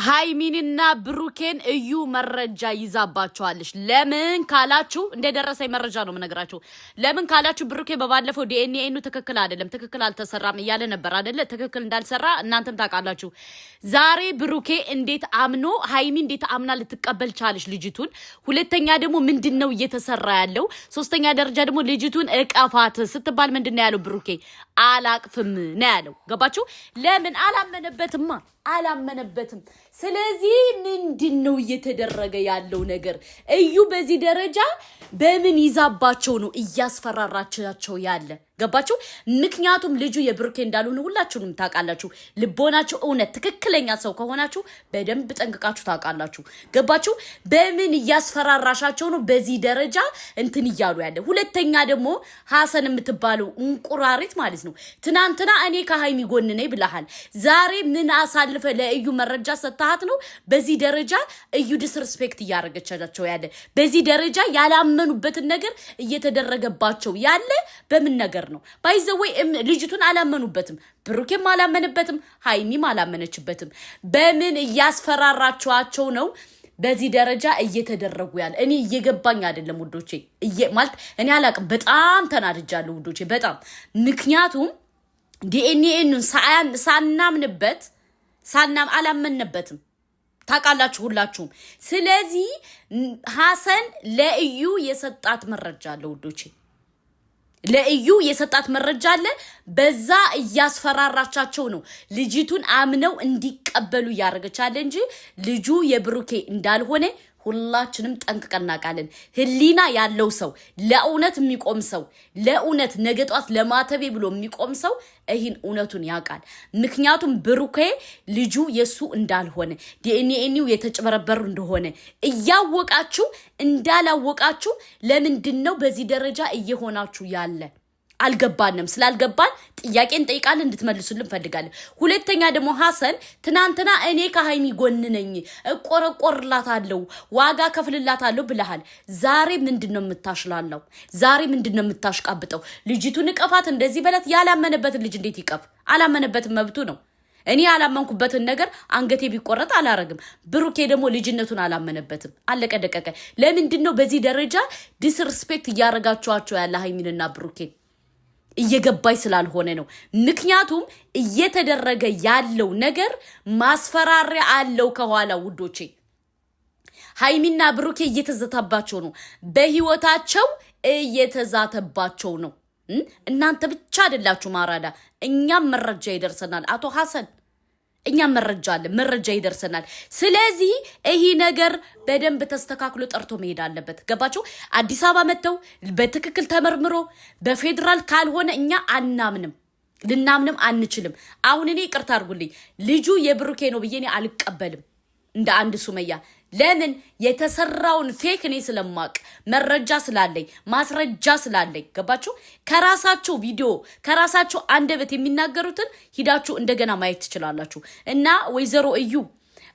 ሃይሚንና ብሩኬን እዩ መረጃ ይዛባቸዋለሽ። ለምን ካላችሁ እንደደረሰኝ መረጃ ነው መነግራችሁ። ለምን ካላችሁ ብሩኬ በባለፈው ዲኤንኤ ትክክል አይደለም፣ ትክክል አልተሰራም እያለ ነበር አይደለ? ትክክል እንዳልሰራ እናንተም ታውቃላችሁ። ዛሬ ብሩኬ እንዴት አምኖ ሃይሚ እንዴት አምና ልትቀበል ቻለሽ ልጅቱን? ሁለተኛ ደግሞ ምንድነው እየተሰራ ያለው? ሶስተኛ ደረጃ ደግሞ ልጅቱን እቀፋት ስትባል ምንድነው ያለው ብሩኬ? አላቅፍም ነው ያለው። ገባችሁ? ለምን አላመነበትም። ስለዚህ ምንድነው እየተደረገ ያለው ነገር? እዩ በዚህ ደረጃ በምን ይዛባቸው ነው እያስፈራራቻቸው ያለ? ገባችሁ? ምክንያቱም ልጁ የብሩኬ እንዳልሆነ ሁላችሁም ታውቃላችሁ። ልቦናችሁ እውነት ትክክለኛ ሰው ከሆናችሁ በደንብ ጠንቅቃችሁ ታውቃላችሁ። ገባችሁ? በምን እያስፈራራሻቸው ነው በዚህ ደረጃ እንትን እያሉ ያለ? ሁለተኛ ደግሞ ሐሰን የምትባለው እንቁራሪት ማለት ነው። ትናንትና እኔ ከሃይሚ ጎን ነኝ ብለሃል። ዛሬ ምን አሳልፈ ለእዩ መረጃ ሰጣሃት ነው በዚህ ደረጃ እዩ ዲስሪስፔክት እያደረገቻቸው ያለ? በዚህ ደረጃ ያላመኑበትን ነገር እየተደረገባቸው ያለ በምን ነገር ነው? ባይዘወይ ልጅቱን አላመኑበትም፣ ብሩኬም አላመነበትም፣ ሃይሚም አላመነችበትም። በምን እያስፈራራቸዋቸው ነው በዚህ ደረጃ እየተደረጉ ያለ? እኔ እየገባኝ አይደለም ውዶቼ። ማለት እኔ አላቅም። በጣም ተናድጃለሁ ውዶቼ፣ በጣም ምክንያቱም ዲኤንኤን ሳናምንበት አላመነበትም። ታውቃላችሁ ሁላችሁም። ስለዚህ ሐሰን ለእዩ የሰጣት መረጃ አለ ውዶቼ፣ ለእዩ የሰጣት መረጃ አለ። በዛ እያስፈራራቻቸው ነው ልጅቱን አምነው እንዲቀበሉ ያደረገቻለ እንጂ ልጁ የብሩኬ እንዳልሆነ ሁላችንም ጠንቅቀን እናውቃለን። ህሊና ያለው ሰው፣ ለእውነት የሚቆም ሰው፣ ለእውነት ነገጧት ለማተቤ ብሎ የሚቆም ሰው ይህን እውነቱን ያውቃል። ምክንያቱም ብሩኬ ልጁ የሱ እንዳልሆነ ዲኤንኤው የተጨበረበሩ እንደሆነ እያወቃችሁ እንዳላወቃችሁ ለምንድነው በዚህ ደረጃ እየሆናችሁ ያለ? አልገባንም። ስላልገባን ጥያቄ እንጠይቃለን፣ እንድትመልሱልን ፈልጋለን። ሁለተኛ ደግሞ ሐሰን ትናንትና እኔ ከሃይሚ ጎን ነኝ፣ እቆረቆርላታለሁ፣ ዋጋ ከፍልላታለሁ ብለሃል። ዛሬ ምንድነው የምታሽላለው? ዛሬ ምንድነው የምታሽቃብጠው? ልጅቱን እቀፋት እንደዚህ በላት። ያላመነበትን ልጅ እንዴት ይቀፍ? አላመነበትን መብቱ ነው። እኔ ያላመንኩበትን ነገር አንገቴ ቢቆረጥ አላረግም። ብሩኬ ደግሞ ልጅነቱን አላመነበትም። አለቀ ደቀቀ። ለምንድነው በዚህ ደረጃ ዲስሪስፔክት እያረጋችኋቸው ያለ ሃይሚንና ብሩኬን? እየገባይ ስላልሆነ ነው። ምክንያቱም እየተደረገ ያለው ነገር ማስፈራሪያ አለው ከኋላ ውዶቼ። ሃይሚና ብሩኬ እየተዘታባቸው ነው፣ በህይወታቸው እየተዛተባቸው ነው። እናንተ ብቻ አይደላችሁ ማራዳ፣ እኛም መረጃ ይደርሰናል። አቶ ሐሰን እኛም መረጃ አለ፣ መረጃ ይደርሰናል። ስለዚህ ይሄ ነገር በደንብ ተስተካክሎ ጠርቶ መሄድ አለበት። ገባችሁ? አዲስ አበባ መተው በትክክል ተመርምሮ በፌደራል ካልሆነ እኛ አናምንም፣ ልናምንም አንችልም። አሁን እኔ ይቅርታ አድርጉልኝ፣ ልጁ የብሩኬ ነው ብዬ እኔ አልቀበልም እንደ አንድ ሱመያ። ለምን የተሰራውን ፌክ እኔ ስለማቅ መረጃ ስላለኝ ማስረጃ ስላለኝ። ገባችሁ? ከራሳቸው ቪዲዮ ከራሳቸው አንደበት የሚናገሩትን ሂዳችሁ እንደገና ማየት ትችላላችሁ። እና ወይዘሮ እዩ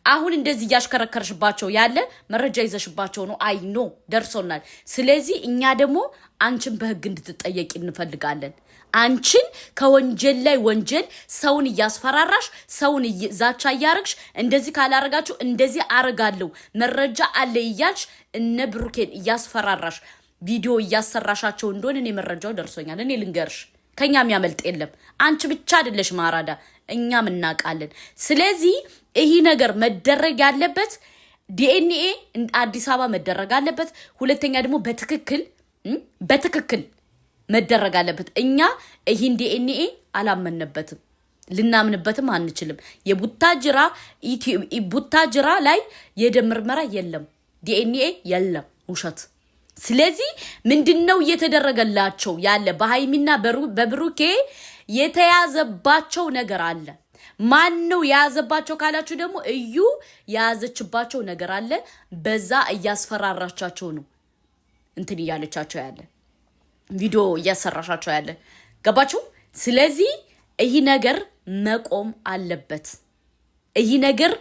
አሁን እንደዚህ ያሽከረከርሽባቸው ያለ መረጃ ይዘሽባቸው ነው። አይ ኖ ደርሶናል። ስለዚህ እኛ ደግሞ አንቺን በህግ እንድትጠየቂ እንፈልጋለን። አንቺን ከወንጀል ላይ ወንጀል ሰውን እያስፈራራሽ ሰውን ዛቻ እያረግሽ እንደዚህ ካላረጋችሁ እንደዚህ አረጋለሁ መረጃ አለ እያልሽ እነ ብሩኬን እያስፈራራሽ ቪዲዮ እያሰራሻቸው እንደሆነ እኔ መረጃው ደርሶኛል። እኔ ልንገርሽ ከኛም ያመልጥ የለም። አንቺ ብቻ አይደለሽ ማራዳ፣ እኛም እናውቃለን። ስለዚህ ይሄ ነገር መደረግ ያለበት ዲኤንኤ አዲስ አበባ መደረግ አለበት። ሁለተኛ ደግሞ በትክክል መደረግ አለበት። እኛ ይሄን ዲኤንኤ አላመነበትም፣ ልናምንበትም አንችልም። ቡታጅራ ላይ የደም ምርመራ የለም፣ ዲኤንኤ የለም፣ ውሸት። ስለዚህ ምንድነው እየተደረገላቸው ያለ? በሃይሚና በብሩኬ የተያዘባቸው ነገር አለ። ማን ነው የያዘባቸው ካላችሁ ደግሞ እዩ የያዘችባቸው ነገር አለ። በዛ እያስፈራራቻቸው ነው እንትን እያለቻቸው ያለ፣ ቪዲዮ እያሰራሻቸው ያለ። ገባችሁ? ስለዚህ ይህ ነገር መቆም አለበት። ይህ ነገር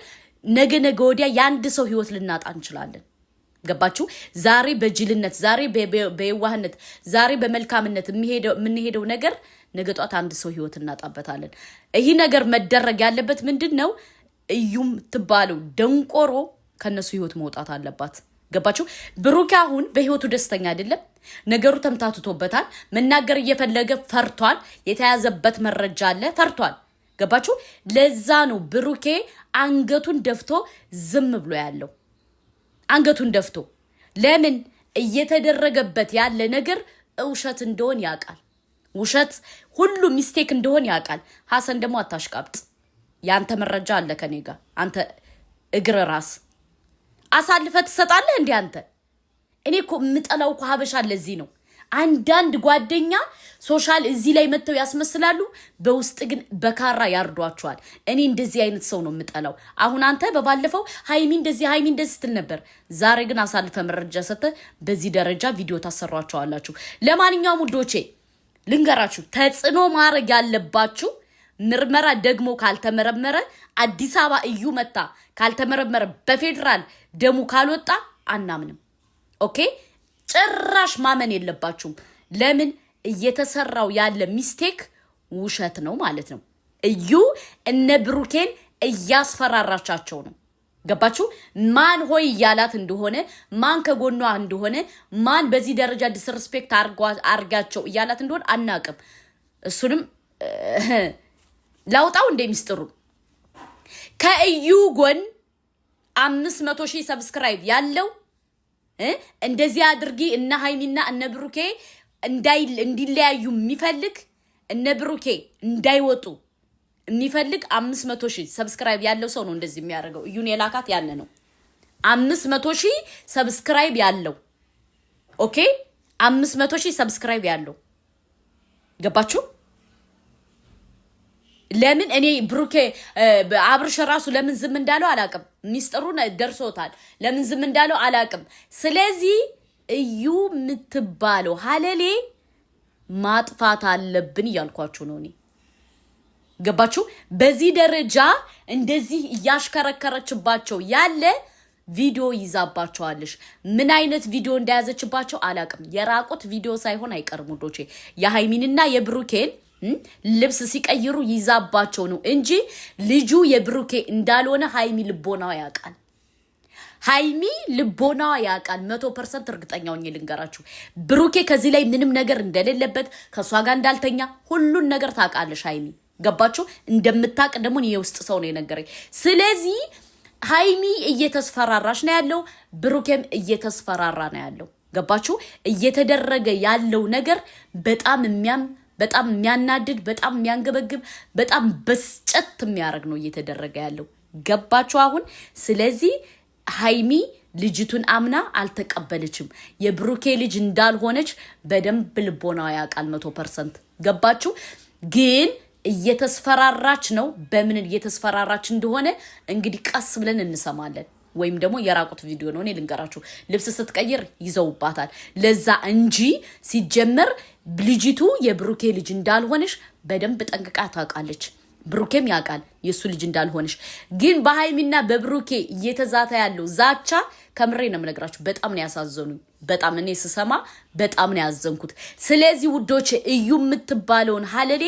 ነገ ወዲያ የአንድ ሰው ህይወት ልናጣ እንችላለን። ገባችሁ? ዛሬ በጅልነት፣ ዛሬ በየዋህነት፣ ዛሬ በመልካምነት የምንሄደው ነገር ነገ ጧት አንድ ሰው ህይወት እናጣበታለን። ይህ ነገር መደረግ ያለበት ምንድነው? እዩም ትባለው ደንቆሮ ከነሱ ህይወት መውጣት አለባት። ገባችሁ? ብሩክ አሁን በህይወቱ ደስተኛ አይደለም። ነገሩ ተምታትቶበታል። መናገር እየፈለገ ፈርቷል። የተያዘበት መረጃ አለ፣ ፈርቷል። ገባችሁ? ለዛ ነው ብሩኬ አንገቱን ደፍቶ ዝም ብሎ ያለው። አንገቱን ደፍቶ ለምን? እየተደረገበት ያለ ነገር ውሸት እንደሆነ ያውቃል። ውሸት ሁሉ ሚስቴክ እንደሆነ ያውቃል። ሐሰን ደግሞ አታሽቃብጥ። ያንተ መረጃ አለ ከኔ ጋር። አንተ እግር ራስ አሳልፈ ትሰጣለህ እንዴ አንተ? እኔ እኮ የምጠላው እኮ ሀበሻ ለዚህ ነው። አንዳንድ ጓደኛ ሶሻል እዚህ ላይ መተው ያስመስላሉ፣ በውስጥ ግን በካራ ያርዷቸዋል። እኔ እንደዚህ አይነት ሰው ነው የምጠላው። አሁን አንተ በባለፈው ሃይሚ እንደዚህ ስትል ነበር። ዛሬ ግን አሳልፈ መረጃ ሰተ በዚህ ደረጃ ቪዲዮ ታሰሯቸዋላችሁ። ለማንኛውም ውዶቼ ልንገራችሁ፣ ተጽዕኖ ማድረግ ያለባችሁ ምርመራ ደግሞ ካልተመረመረ አዲስ አበባ እዩ መታ ካልተመረመረ በፌደራል ደሙ ካልወጣ አናምንም። ኦኬ ጭራሽ ማመን የለባችሁም። ለምን? እየተሰራው ያለ ሚስቴክ ውሸት ነው ማለት ነው። እዩ እነ ብሩኬን እያስፈራራቻቸው ነው። ገባችሁ? ማን ሆይ እያላት እንደሆነ፣ ማን ከጎኗ እንደሆነ፣ ማን በዚህ ደረጃ ዲስሪስፔክት አርጋቸው እያላት እንደሆነ አናቅም። እሱንም ላውጣው እንደ ሚስጥሩ ከእዩ ጎን 500,000 ሰብስክራይብ ያለው እንደዚህ አድርጊ እነ ሃይሚና እነ ብሩኬ እንዲለያዩ የሚፈልግ እነ ብሩኬ እንዳይወጡ የሚፈልግ 500,000 ሰብስክራይብ ያለው ሰው ነው እንደዚህ የሚያደርገው። እዩን የላካት ያለ ነው 500,000 ሰብስክራይብ ያለው። ኦኬ 500,000 ሰብስክራይብ ያለው። ገባችሁ? ለምን እኔ ብሩኬ አብርሽ ራሱ ለምን ዝም እንዳለው አላቅም። ሚስጥሩን ደርሶታል። ለምን ዝም እንዳለው አላቅም። ስለዚህ እዩ የምትባለው ሀለሌ ማጥፋት አለብን እያልኳችሁ ነው እኔ። ገባችሁ? በዚህ ደረጃ እንደዚህ እያሽከረከረችባቸው ያለ ቪዲዮ ይዛባቸዋለሽ። ምን አይነት ቪዲዮ እንደያዘችባቸው አላቅም። የራቁት ቪዲዮ ሳይሆን አይቀርም ውዶቼ። የሃይሚንና የብሩኬን ልብስ ሲቀይሩ ይዛባቸው ነው እንጂ ልጁ የብሩኬ እንዳልሆነ ሃይሚ ልቦናው ያውቃል። ሃይሚ ልቦናው ያውቃል። 100% እርግጠኛው ነኝ ልንገራችሁ። ብሩኬ ከዚህ ላይ ምንም ነገር እንደሌለበት ከሷ ጋር እንዳልተኛ ሁሉን ነገር ታውቃለሽ ሃይሚ። ገባችሁ? እንደምታውቅ ደግሞ የውስጥ ሰው ነው የነገረኝ። ስለዚህ ሃይሚ እየተስፈራራሽ ነው ያለው፣ ብሩኬም እየተስፈራራ ነው ያለው። ገባችሁ? እየተደረገ ያለው ነገር በጣም የሚያናድድ፣ በጣም የሚያንገበግብ፣ በጣም በስጨት የሚያደርግ ነው እየተደረገ ያለው። ገባችሁ አሁን? ስለዚህ ሃይሚ ልጅቱን አምና አልተቀበለችም። የብሩኬ ልጅ እንዳልሆነች በደንብ ልቦናው ያውቃል 100%። ገባችሁ? ግን እየተስፈራራች ነው። በምን እየተስፈራራች እንደሆነ እንግዲህ ቀስ ብለን እንሰማለን። ወይም ደግሞ የራቁት ቪዲዮ ነው። እኔ ልንገራችሁ፣ ልብስ ስትቀይር ይዘውባታል። ለዛ እንጂ ሲጀመር ልጅቱ የብሩኬ ልጅ እንዳልሆነሽ በደንብ ጠንቅቃ ታውቃለች። ብሩኬም ያውቃል የሱ ልጅ እንዳልሆነሽ። ግን በሃይሚና በብሩኬ እየተዛታ ያለው ዛቻ ከምሬ ነው የምነግራችሁ። በጣም ነው ያሳዘኑኝ። በጣም እኔ ስሰማ በጣም ነው ያዘንኩት። ስለዚህ ውዶቼ እዩ የምትባለውን ሀለሌ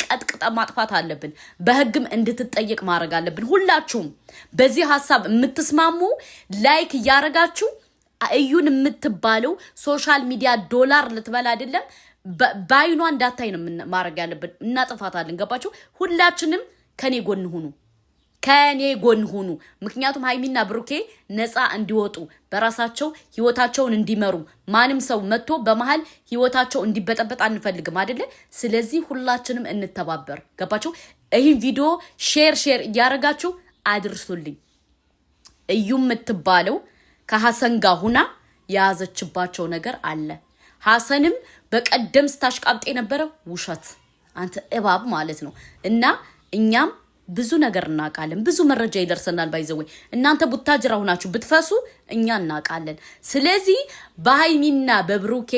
ቀጥቅጣ ማጥፋት አለብን። በህግም እንድትጠየቅ ማድረግ አለብን። ሁላችሁም በዚህ ሀሳብ የምትስማሙ ላይክ እያረጋችሁ እዩን የምትባለው ሶሻል ሚዲያ ዶላር ልትበላ አይደለም ባይኗ እንዳታይ ነው ማድረግ ያለብን። እናጥፋታለን። ገባችሁ? ሁላችንም ከኔ ጎን ሁኑ። ምክንያቱም ሃይሚና ብሩኬ ነፃ እንዲወጡ በራሳቸው ህይወታቸውን እንዲመሩ ማንም ሰው መጥቶ በመሃል ህይወታቸው እንዲበጠበጥ አንፈልግም አይደለ? ስለዚህ ሁላችንም እንተባበር። ገባችሁ? ይህን ቪዲዮ ሼር እያረጋችሁ አድርሱልኝ። እዩ የምትባለው ከሐሰን ጋር ሁና የያዘችባቸው ነገር አለ። ሐሰንም በቀደም ስታሽቃብጥ የነበረው ውሸት አንተ እባብ ማለት ነው። እና እኛም ብዙ ነገር እናውቃለን። ብዙ መረጃ ይደርሰናል። ባይዘወይ እናንተ ቡታጅራ ሆናችሁ ብትፈሱ እኛ እናውቃለን። ስለዚህ በሃይሚና በብሩኬ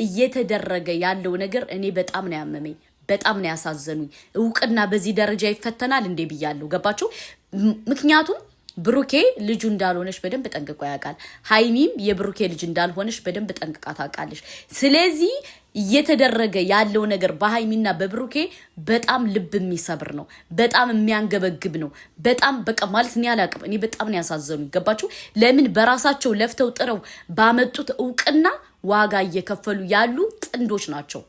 እየተደረገ ያለው ነገር እኔ በጣም ነው ያመመኝ፣ በጣም ነው ያሳዘኑኝ። እውቅና በዚህ ደረጃ ይፈተናል እንዴ ብያለሁ። ገባችሁ? ምክንያቱም ብሩኬ ልጁ እንዳልሆነሽ በደንብ ጠንቅቆ ያውቃል። ሃይሚም የብሩኬ ልጅ እንዳልሆነሽ በደንብ ጠንቅቃ ታውቃለሽ። ስለዚህ እየተደረገ ያለው ነገር በሃይሚና በብሩኬ በጣም ልብ የሚሰብር ነው። በጣም የሚያንገበግብ ነው። በጣም በቃ ማለት ነው ያላቅም። እኔ በጣም ነው ያሳዘኑኝ። ገባችሁ? ለምን በራሳቸው ለፍተው ጥረው ባመጡት እውቅና ዋጋ እየከፈሉ ያሉ ጥንዶች ናቸው።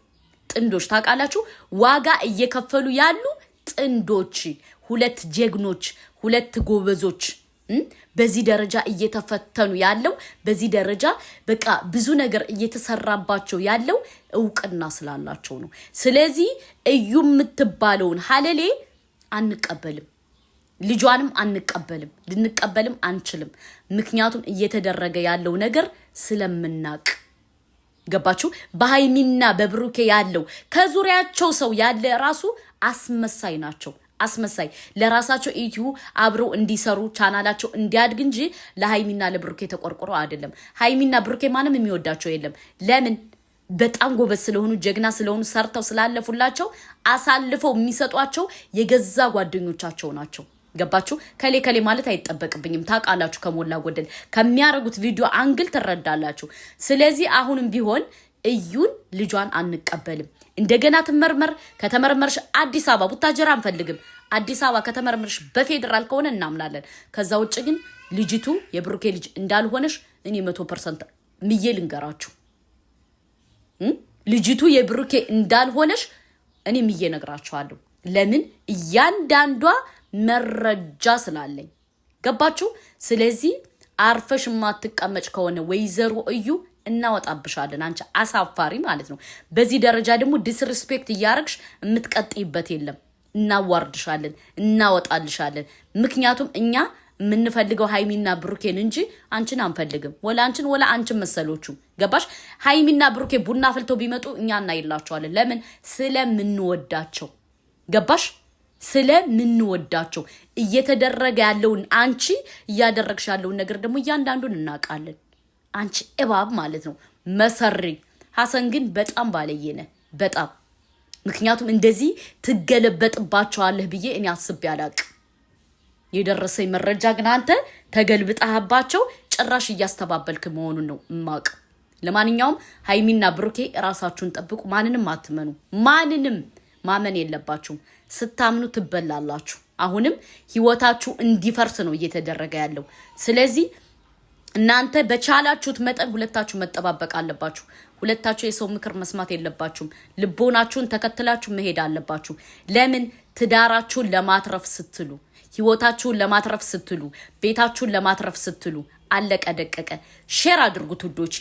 ጥንዶች ታውቃላችሁ? ዋጋ እየከፈሉ ያሉ ጥንዶች፣ ሁለት ጀግኖች፣ ሁለት ጎበዞች በዚህ ደረጃ እየተፈተኑ ያለው በዚህ ደረጃ በቃ ብዙ ነገር እየተሰራባቸው ያለው እውቅና ስላላቸው ነው። ስለዚህ እዩ የምትባለውን ሀለሌ አንቀበልም፣ ልጇንም አንቀበልም፣ ልንቀበልም አንችልም። ምክንያቱም እየተደረገ ያለው ነገር ስለምናቅ። ገባችሁ? በሃይሚና በብሩኬ ያለው ከዙሪያቸው ሰው ያለ ራሱ አስመሳይ ናቸው። አስመሳይ ለራሳቸው ኢትዮ አብረው እንዲሰሩ ቻናላቸው እንዲያድግ እንጂ ለሃይሚና ለብሩኬ ተቆርቆሮ አይደለም። ሃይሚና ብሩኬ ማንም የሚወዳቸው የለም። ለምን? በጣም ጎበዝ ስለሆኑ ጀግና ስለሆኑ ሰርተው ስላለፉላቸው አሳልፈው የሚሰጧቸው የገዛ ጓደኞቻቸው ናቸው። ገባችሁ? ከሌ ማለት አይጠበቅብኝም። ታውቃላችሁ፣ ከሞላ ጎደል ከሚያረጉት ቪዲዮ አንግል ትረዳላችሁ። ስለዚህ አሁንም ቢሆን እዩን ልጇን አንቀበልም። እንደገና ትመርመር። ከተመረመርሽ አዲስ አበባ ቡታጀራ አንፈልግም። አዲስ አበባ ከተመረመርሽ በፌደራል ከሆነ እናምናለን። ከዛ ውጭ ግን ልጅቱ የብሩኬ ልጅ እንዳልሆነሽ እኔ 100% ምዬ ልንገራችሁ። ልጅቱ የብሩኬ እንዳልሆነሽ እኔ ምዬ ነግራችኋለሁ። ለምን? እያንዳንዷ መረጃ ስላለኝ። ገባችሁ? ስለዚህ አርፈሽ ማትቀመጭ ከሆነ ወይዘሮ እዩ እናወጣብሻለን። አንቺ አሳፋሪ ማለት ነው። በዚህ ደረጃ ደግሞ ዲስሪስፔክት እያረግሽ የምትቀጥይበት የለም። እናዋርድሻለን፣ እናወጣልሻለን። ምክንያቱም እኛ የምንፈልገው ሃይሚና ብሩኬን እንጂ አንቺን አንፈልግም። ወላ አንቺን ወላ አንቺን መሰሎቹ። ገባሽ? ሃይሚና ብሩኬ ቡና ፍልተው ቢመጡ እኛ እናይላቸዋለን። ለምን? ስለምንወዳቸው። ገባሽ? ስለምንወዳቸው። እየተደረገ ያለውን አንቺ እያደረግሽ ያለውን ነገር ደግሞ እያንዳንዱን እናውቃለን። አንቺ እባብ ማለት ነው፣ መሰሪ። ሐሰን ግን በጣም ባለየነ በጣም። ምክንያቱም እንደዚህ ትገለበጥባቸዋለህ ብዬ እኔ አስቤ አላቅም። የደረሰኝ መረጃ ግን አንተ ተገልብጣህባቸው ጭራሽ እያስተባበልክ መሆኑን ነው እማቅ። ለማንኛውም ሃይሚና ብሩኬ ራሳችሁን ጠብቁ። ማንንም አትመኑ። ማንንም ማመን የለባችሁም። ስታምኑ ትበላላችሁ። አሁንም ህይወታችሁ እንዲፈርስ ነው እየተደረገ ያለው። ስለዚህ እናንተ በቻላችሁት መጠን ሁለታችሁ መጠባበቅ አለባችሁ። ሁለታችሁ የሰው ምክር መስማት የለባችሁም። ልቦናችሁን ተከትላችሁ መሄድ አለባችሁ። ለምን? ትዳራችሁን ለማትረፍ ስትሉ፣ ህይወታችሁን ለማትረፍ ስትሉ፣ ቤታችሁን ለማትረፍ ስትሉ። አለቀ ደቀቀ። ሼር አድርጉት ውዶቼ።